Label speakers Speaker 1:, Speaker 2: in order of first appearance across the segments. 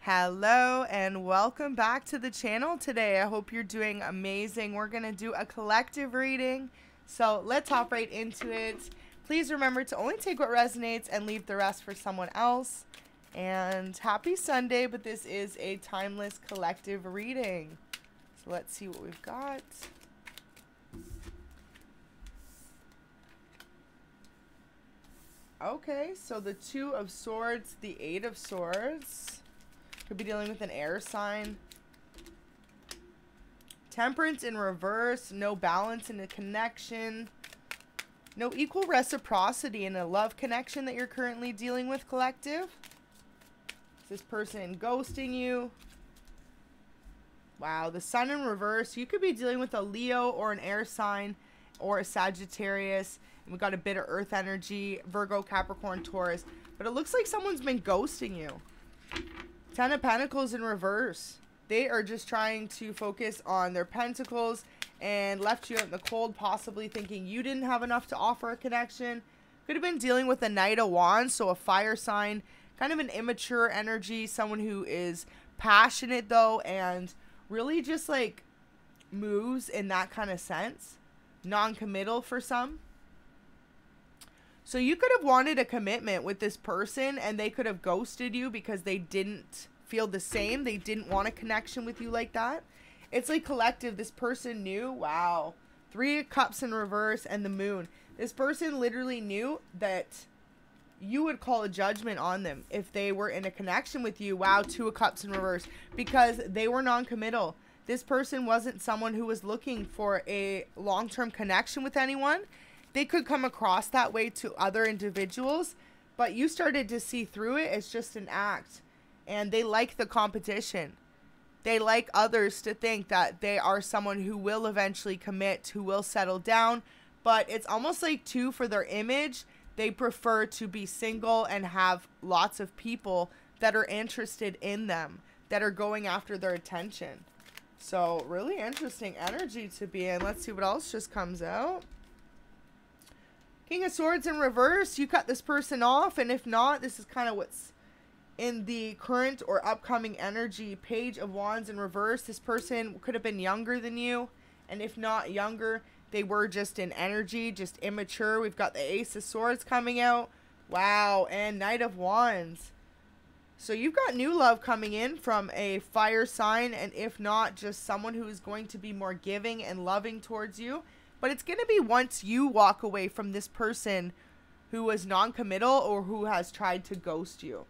Speaker 1: Hello and welcome back to the channel today. I hope you're doing amazing. We're going to do a collective reading, so let's hop right into it. Please remember to only take what resonates and leave the rest for someone else. And happy Sunday, but this is a timeless collective reading. So let's see what we've got. Okay, so the Two of Swords, the Eight of Swords. Could be dealing with an air sign. Temperance in reverse. No balance in a connection. No equal reciprocity in a love connection that you're currently dealing with, collective. Is this person ghosting you? Wow, the Sun in reverse. You could be dealing with a Leo or an air sign or a Sagittarius. And we've got a bit of earth energy, Virgo, Capricorn, Taurus. But it looks like someone's been ghosting you. Ten of Pentacles in reverse. They are just trying to focus on their pentacles and left you out in the cold, possibly thinking you didn't have enough to offer a connection. Could have been dealing with a Knight of Wands, so a fire sign, kind of an immature energy, someone who is passionate though and really just like moves in that kind of sense. Non-committal for some. So you could have wanted a commitment with this person and they could have ghosted you because they didn't feel the same. They didn't want a connection with you like that. It's like collective. This person knew. Wow. Three of Cups in reverse and the Moon. This person literally knew that you would call a judgment on them if they were in a connection with you. Wow. Two of Cups in reverse. Because they were non-committal. This person wasn't someone who was looking for a long-term connection with anyone. They could come across that way to other individuals, but you started to see through it. It's just an act. And they like the competition. They like others to think that they are someone who will eventually commit, who will settle down. But it's almost like too, for their image, they prefer to be single and have lots of people that are interested in them, that are going after their attention. So really interesting energy to be in. Let's see what else just comes out. King of Swords in reverse. You cut this person off, and if not, this is kind of what's in the current or upcoming energy. Page of Wands in reverse. This person could have been younger than you, and if not younger, they were just in energy, just immature. We've got the Ace of Swords coming out. Wow, and Knight of Wands. So you've got new love coming in from a fire sign, and if not, just someone who is going to be more giving and loving towards you. But it's going to be once you walk away from this person who was non-committal or who has tried to ghost you.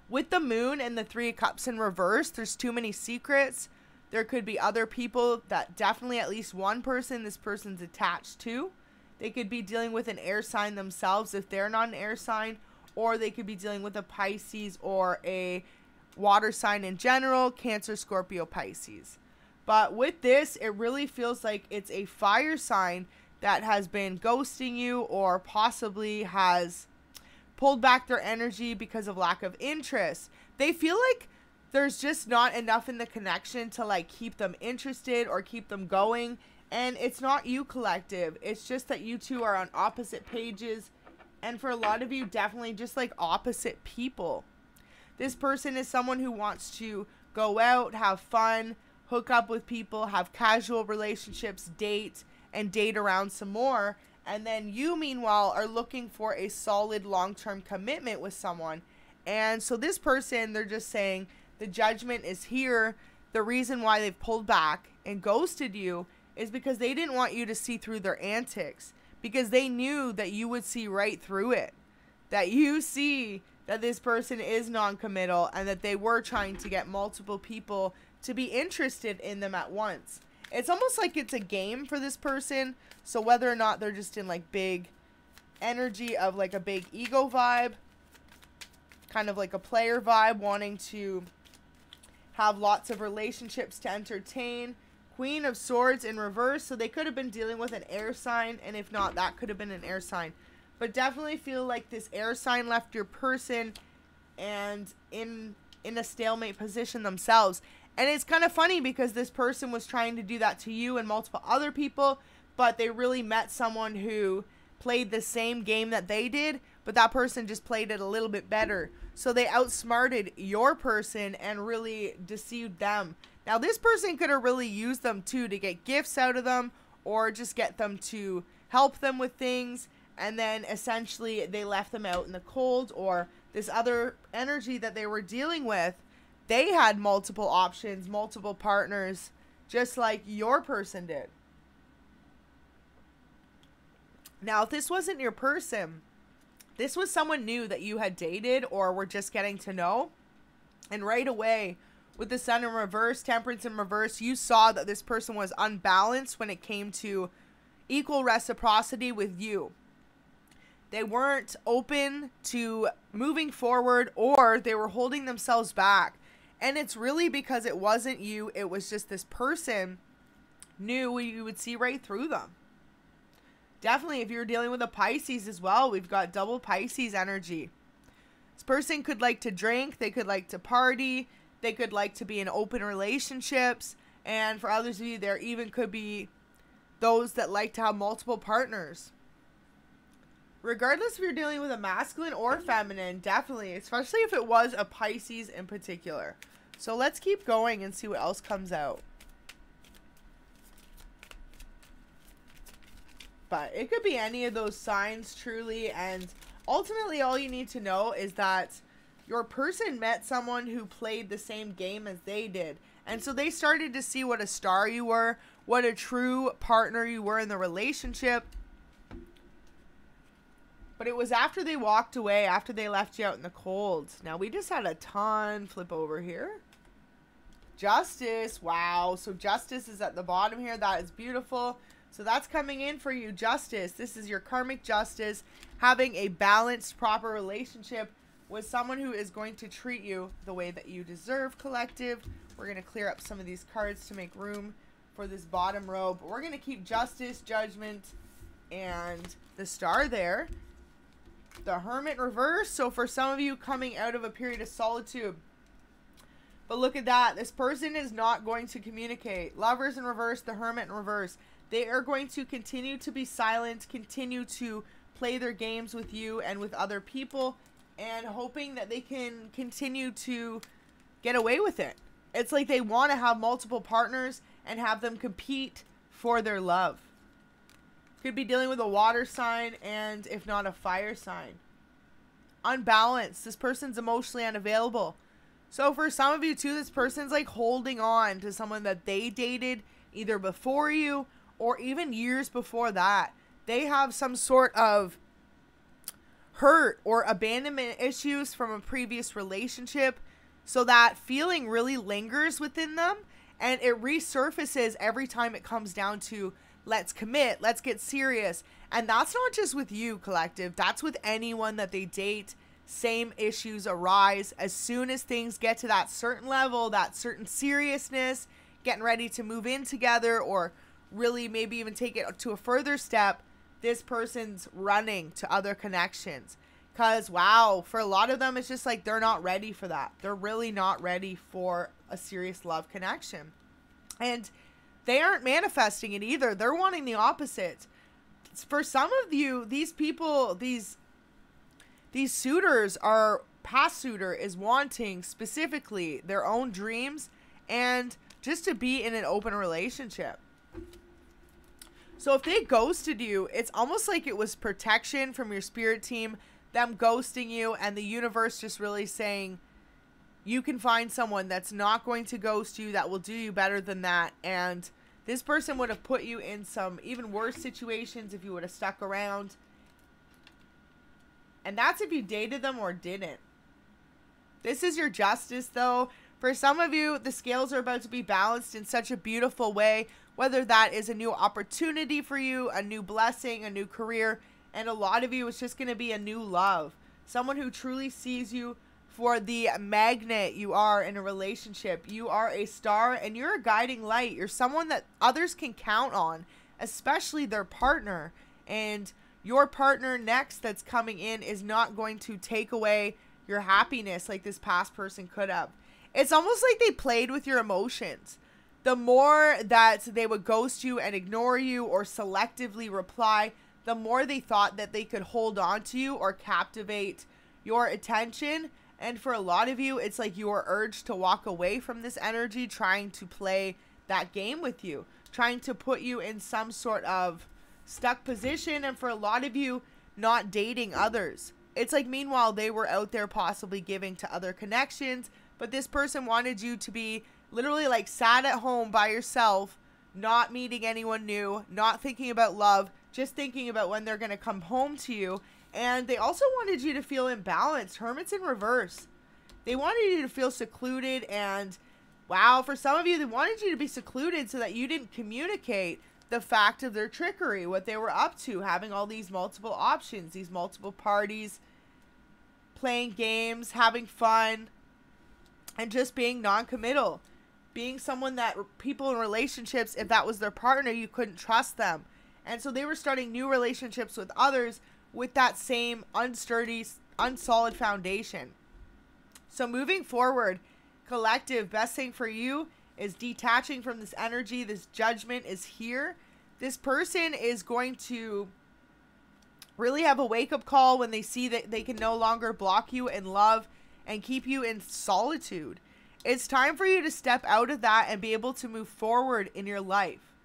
Speaker 1: With the Moon and the Three of Cups in reverse, there's too many secrets. There could be other people that definitely at least one person this person's attached to. They could be dealing with an air sign themselves if they're not an air sign. Or they could be dealing with a Pisces or a water sign in general, Cancer, Scorpio, Pisces. But with this, it really feels like it's a fire sign that has been ghosting you or possibly has pulled back their energy because of lack of interest. They feel like there's just not enough in the connection to like keep them interested or keep them going. And it's not you, collective. It's just that you two are on opposite pages. And for a lot of you, definitely just like opposite people. This person is someone who wants to go out, have fun, hook up with people, have casual relationships, date, and date around some more. And then you, meanwhile, are looking for a solid long-term commitment with someone. And so this person, they're just saying the judgment is here. The reason why they've pulled back and ghosted you is because they didn't want you to see through their antics. Because they knew that you would see right through it. That you see that this person is non-committal and that they were trying to get multiple people to be interested in them at once. It's almost like it's a game for this person. So whether or not they're just in like big energy of like a big ego vibe, kind of like a player vibe, wanting to have lots of relationships to entertain. Queen of Swords in reverse. So they could have been dealing with an air sign, and if not, that could have been an air sign. But definitely feel like this air sign left your person and in a stalemate position themselves. And it's kind of funny because this person was trying to do that to you and multiple other people, but they really met someone who played the same game that they did, but that person just played it a little bit better. So they outsmarted your person and really deceived them. Now this person could have really used them too to get gifts out of them, or just get them to help them with things, and then essentially they left them out in the cold. Or this other energy that they were dealing with, they had multiple options, multiple partners, just like your person did. Now, if this wasn't your person, this was someone new that you had dated or were just getting to know, and right away, with the Sun in reverse, Temperance in reverse, you saw that this person was unbalanced when it came to equal reciprocity with you. They weren't open to moving forward, or they were holding themselves back. And it's really because it wasn't you. It was just this person knew you would see right through them. Definitely, if you're dealing with a Pisces as well, we've got double Pisces energy. This person could like to drink. They could like to party. They could like to be in open relationships. And for others of you, there even could be those that like to have multiple partners. Regardless if you're dealing with a masculine or feminine, definitely, especially if it was a Pisces in particular. So let's keep going and see what else comes out. But it could be any of those signs, truly. And ultimately, all you need to know is that your person met someone who played the same game as they did. And so they started to see what a star you were, what a true partner you were in the relationship. But it was after they walked away, after they left you out in the cold. Now, we just had a ton flip over here. Justice. Wow. So Justice is at the bottom here. That is beautiful. So that's coming in for you, Justice. This is your karmic justice, having a balanced, proper relationship with someone who is going to treat you the way that you deserve, collective. We're going to clear up some of these cards to make room for this bottom row. But we're going to keep Justice, Judgment, and the Star there. The Hermit reverse. So for some of you coming out of a period of solitude. But look at that. This person is not going to communicate. Lovers in reverse, the Hermit in reverse. They are going to continue to be silent, continue to play their games with you and with other people, and hoping that they can continue to get away with it. It's like they want to have multiple partners and have them compete for their love. Could be dealing with a water sign, and if not, a fire sign. Unbalanced. This person's emotionally unavailable. So for some of you too, this person's like holding on to someone that they dated either before you or even years before that. They have some sort of hurt or abandonment issues from a previous relationship. So that feeling really lingers within them, and it resurfaces every time it comes down to let's commit, let's get serious. And that's not just with you, collective. That's with anyone that they date. Same issues arise as soon as things get to that certain level, that certain seriousness, getting ready to move in together, or really maybe even take it to a further step. This person's running to other connections. Because, wow, for a lot of them, it's just like they're not ready for that. They're really not ready for a serious love connection. And they aren't manifesting it either. They're wanting the opposite. For some of you, these people, these suitors are, past suitor is wanting specifically their own dreams and just to be in an open relationship. So if they ghosted you, it's almost like it was protection from your spirit team, them ghosting you, and the universe just really saying, you can find someone that's not going to ghost you, that will do you better than that. And this person would have put you in some even worse situations if you would have stuck around. And that's if you dated them or didn't. This is your Justice, though. For some of you, the scales are about to be balanced in such a beautiful way, whether that is a new opportunity for you, a new blessing, a new career, and a lot of you, it's just going to be a new love. Someone who truly sees you for the magnet you are in a relationship. You are a star and you're a guiding light. You're someone that others can count on, especially their partner. And your partner next that's coming in is not going to take away your happiness like this past person could have. It's almost like they played with your emotions. The more that they would ghost you and ignore you or selectively reply, the more they thought that they could hold on to you or captivate your attention And for a lot of you, it's like you are urged to walk away from this energy, trying to play that game with you, trying to put you in some sort of stuck position. And for a lot of you, not dating others. It's like, meanwhile, they were out there possibly giving to other connections, but this person wanted you to be literally like sat at home by yourself, not meeting anyone new, not thinking about love, just thinking about when they're going to come home to you. And they also wanted you to feel imbalanced. Hermits in reverse. They wanted you to feel secluded. And wow, for some of you, they wanted you to be secluded so that you didn't communicate the fact of their trickery, what they were up to, having all these multiple options, these multiple parties, playing games, having fun, and just being non-committal. Being someone that people in relationships, if that was their partner, you couldn't trust them. And so they were starting new relationships with others with that same unsturdy, unsolid foundation. So moving forward, collective, best thing for you is detaching from this energy. This judgment is here. This person is going to really have a wake-up call when they see that they can no longer block you in love and keep you in solitude. It's time for you to step out of that and be able to move forward in your life.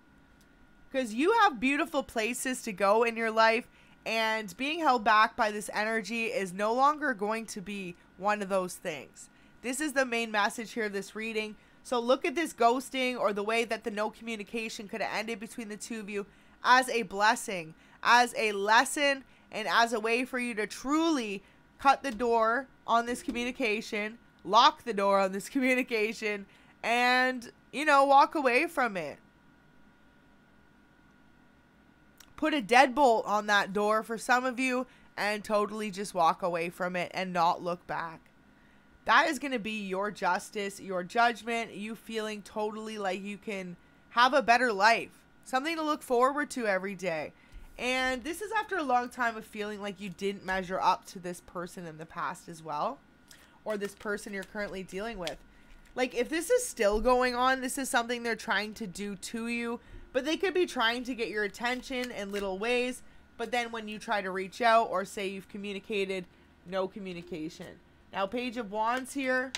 Speaker 1: Because you have beautiful places to go in your life, and being held back by this energy is no longer going to be one of those things. This is the main message here of this reading. So look at this ghosting, or the way that the no communication could have ended between the two of you, as a blessing, as a lesson, and as a way for you to truly cut the door on this communication, lock the door on this communication, and, you know, walk away from it. Put a deadbolt on that door for some of you and totally just walk away from it and not look back. That is going to be your justice, your judgment, you feeling totally like you can have a better life, something to look forward to every day. And this is after a long time of feeling like you didn't measure up to this person in the past as well, or this person you're currently dealing with. Like, if this is still going on, this is something they're trying to do to you, but they could be trying to get your attention in little ways. But then when you try to reach out or say you've communicated, no communication. Now, Page of Wands here.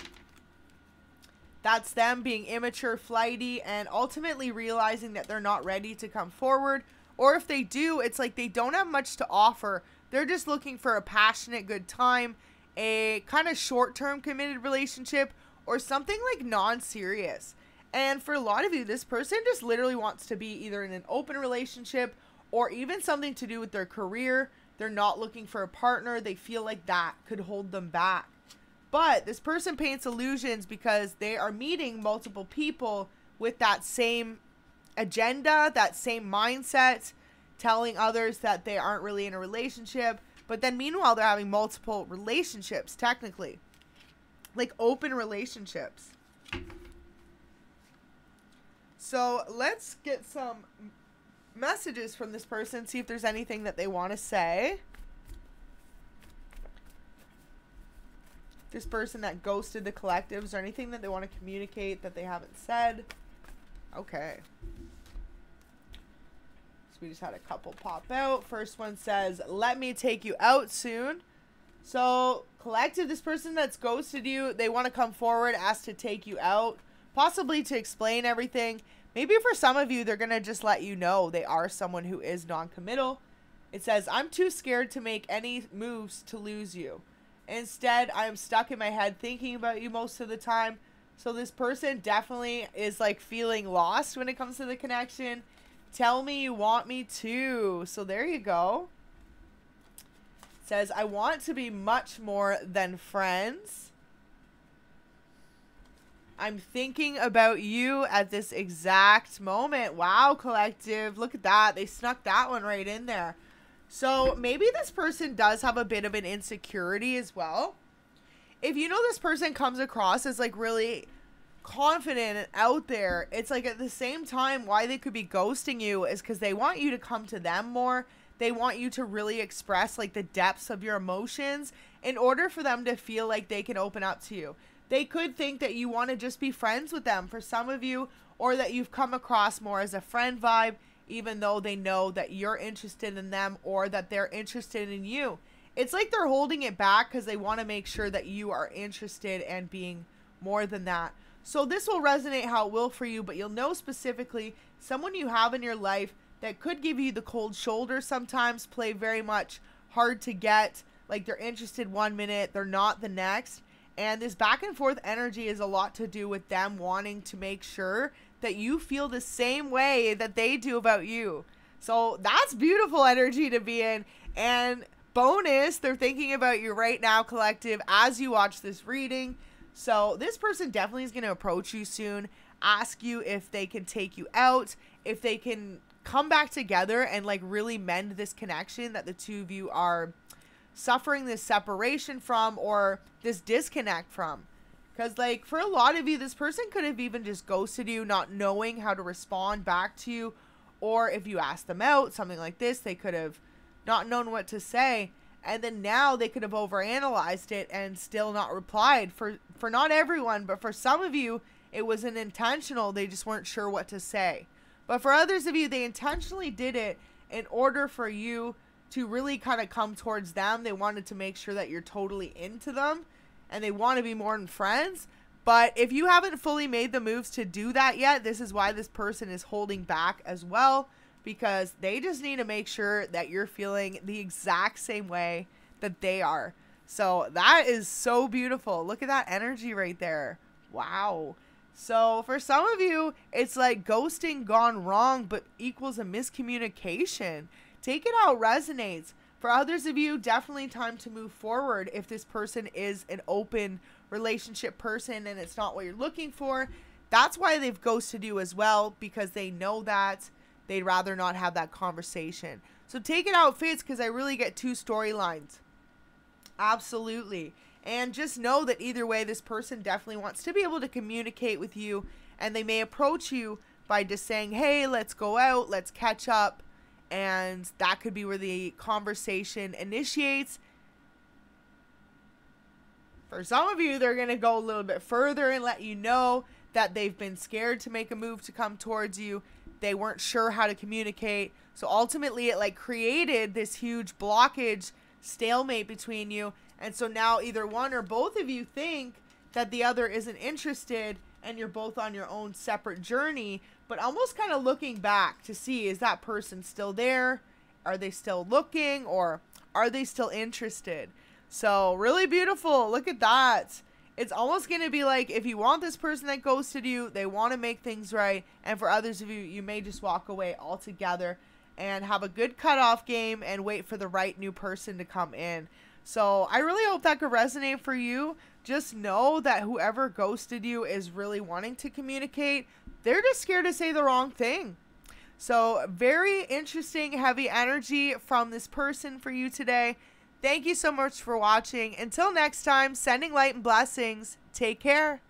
Speaker 1: That's them being immature, flighty, and ultimately realizing that they're not ready to come forward. Or if they do, it's like they don't have much to offer. They're just looking for a passionate, good time, a kind of short-term committed relationship, or something like non-serious. And for a lot of you, this person just literally wants to be either in an open relationship or even something to do with their career. They're not looking for a partner. They feel like that could hold them back. But this person paints illusions because they are meeting multiple people with that same agenda, that same mindset, telling others that they aren't really in a relationship. But then meanwhile, they're having multiple relationships, technically. Like open relationships. So let's get some messages from this person, see if there's anything that they want to say. This person that ghosted the collective, is there anything that they want to communicate that they haven't said? Okay. So we just had a couple pop out. First one says, let me take you out soon. So collective, this person that's ghosted you, they want to come forward, ask to take you out, possibly to explain everything. Maybe for some of you, they're going to just let you know they are someone who is non-committal. It says, I'm too scared to make any moves to lose you. Instead, I am stuck in my head thinking about you most of the time. So this person definitely is like feeling lost when it comes to the connection. Tell me you want me too. So there you go. It says, I want to be much more than friends. I'm thinking about you at this exact moment. Wow, collective. Look at that. They snuck that one right in there. So maybe this person does have a bit of an insecurity as well. If you know this person comes across as like really confident and out there, it's like at the same time why they could be ghosting you is because they want you to come to them more. They want you to really express like the depths of your emotions in order for them to feel like they can open up to you. They could think that you want to just be friends with them for some of you, or that you've come across more as a friend vibe, even though they know that you're interested in them or that they're interested in you. it's like they're holding it back because they want to make sure that you are interested and being more than that. So this will resonate how it will for you, but you'll know specifically someone you have in your life that could give you the cold shoulder sometimes, play very much hard to get, like they're interested 1 minute, they're not the next. And this back and forth energy is a lot to do with them wanting to make sure that you feel the same way that they do about you. So that's beautiful energy to be in. And bonus, they're thinking about you right now, collective, as you watch this reading. So this person definitely is going to approach you soon, ask you if they can take you out, if they can come back together and like really mend this connection that the two of you are suffering this separation from or this disconnect from. Because like for a lot of you, this person could have even just ghosted you, not knowing how to respond back to you. Or if you asked them out, something like this, they could have not known what to say. And then now they could have overanalyzed it and still not replied. For not everyone, but for some of you, it was an intentional. They just weren't sure what to say. But for others of you, they intentionally did it in order for you to really kind of come towards them. They wanted to make sure that you're totally into them and they want to be more than friends. But if you haven't fully made the moves to do that yet, this is why this person is holding back as well, because they just need to make sure that you're feeling the exact same way that they are. So that is so beautiful. Look at that energy right there. Wow. So for some of you, it's like ghosting gone wrong, but equals a miscommunication. Take it how it resonates. For others of you, definitely time to move forward if this person is an open relationship person and it's not what you're looking for. That's why they've ghosted you as well, because they know that they'd rather not have that conversation. So take it how it fits, because I really get two storylines. Absolutely. And just know that either way, this person definitely wants to be able to communicate with you, and they may approach you by just saying, hey, let's go out, let's catch up. And that could be where the conversation initiates. For some of you, they're going to go a little bit further and let you know that they've been scared to make a move to come towards you. They weren't sure how to communicate. So ultimately, it like created this huge blockage, stalemate between you. And so now either one or both of you think that the other isn't interested and you're both on your own separate journey, but almost kind of looking back to see, is that person still there? Are they still looking, or are they still interested? So really beautiful. Look at that. It's almost going to be like, if you want this person that ghosted you, they want to make things right. And for others of you, you may just walk away altogether and have a good cutoff game and wait for the right new person to come in. So I really hope that could resonate for you. Just know that whoever ghosted you is really wanting to communicate. They're just scared to say the wrong thing. So very interesting, heavy energy from this person for you today. Thank you so much for watching. Until next time, sending light and blessings. Take care.